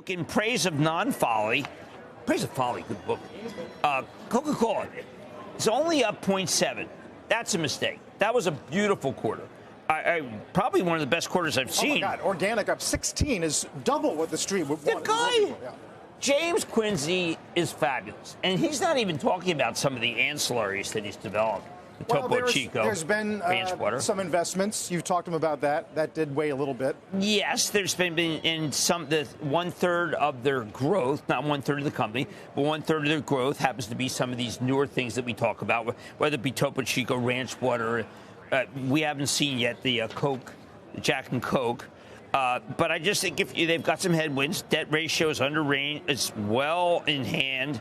book in praise of non-folly. Praise of folly, good book. Coca-Cola is only up 0.7. That's a mistake. That was a beautiful quarter. Probably one of the best quarters I've seen. Oh, my God. Organic up 16 is double what the street would want. The guy, James Quincy, is fabulous. And he's not even talking about some of the ancillaries that he's developed. Topo Chico. There's been some investments. You've talked to him about that. That did weigh a little bit. Yes, there's been in some, the 1/3 of their growth, not 1/3 of the company, but 1/3 of their growth happens to be some of these newer things that we talk about, whether it be Topo Chico, Ranch Water. We haven't seen yet the Coke, the Jack and Coke. But I just think if they've got some headwinds, debt ratio is under range, it's well in hand,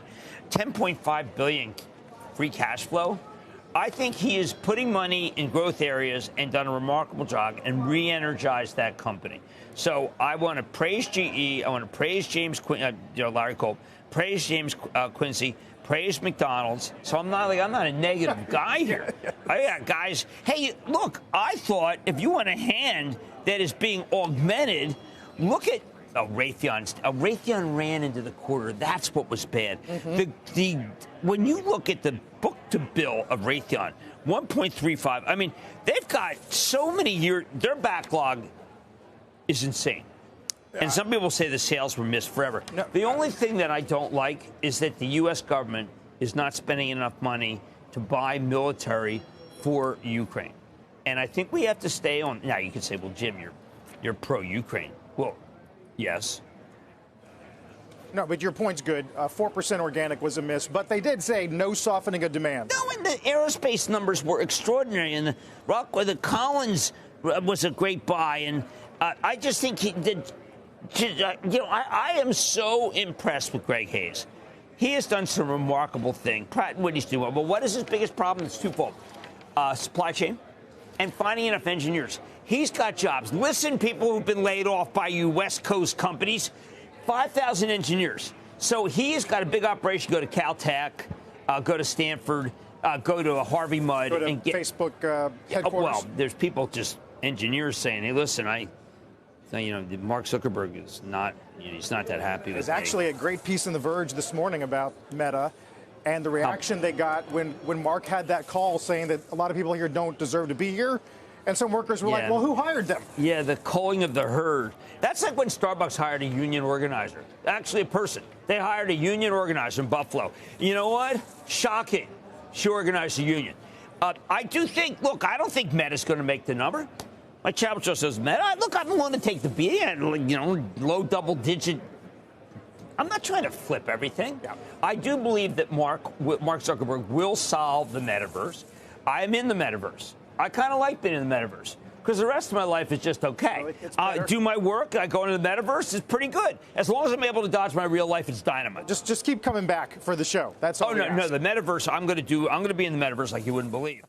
$10.5 billion free cash flow. I think he is putting money in growth areas and done a remarkable job and re-energized that company. So I want to praise GE. I want to praise Larry Culp, praise James Quincy, praise McDonald's. So I'm not a negative guy here. I got guys. Hey, look, I thought if you want a hand that is being augmented, look at Raytheon. Raytheon ran into the quarter. That's what was bad. When you look at the book-to-bill of Raytheon, 1.35. I mean, they've got so many years. Their backlog is insane. And some people say the sales were missed forever. No. The only thing that I don't like is that the U.S. government is not spending enough money to buy military for Ukraine. And I think we have to stay on. Now, you could say, well, Jim, you're pro-Ukraine. Well, yes. No, but your point's good. 4% organic was a miss, but they did say no softening of demand. No, and the aerospace numbers were extraordinary, and the Collins was a great buy, and I just think he did. I am so impressed with Greg Hayes. He has done some remarkable thing. Pratt & Whitney's doing well, but what is his biggest problem? It's twofold: supply chain and finding enough engineers. He's got jobs. Listen, people who've been laid off by you West Coast companies. 5,000 engineers. So he's got a big operation. Go to Caltech, go to Stanford, go to Harvey Mudd. Go to and get Facebook headquarters. Well, there's people, just engineers saying, hey, listen, Mark Zuckerberg is not, he's not that happy with me. There's actually a great piece in The Verge this morning about Meta and the reaction they got when Mark had that call saying that a lot of people here don't deserve to be here. And some workers were like, well, who hired them? Yeah, the culling of the herd. That's like when Starbucks hired a union organizer. Actually, a person. They hired a union organizer in Buffalo. You know what? Shocking. She organized a union. I do think, look, I don't think Meta's going to make the number. My Chapel says, Meta, look, I'm willing to take the beat. Low double digit. I'm not trying to flip everything. Yeah. I do believe that Mark Zuckerberg will solve the metaverse. I am in the metaverse. I kind of like being in the metaverse because the rest of my life is just okay. Really? Do my work. I go into the metaverse. It's pretty good. As long as I'm able to dodge my real life, it's dynamite. Just keep coming back for the show. That's all. Oh, no, the metaverse. I'm going to be in the metaverse like you wouldn't believe.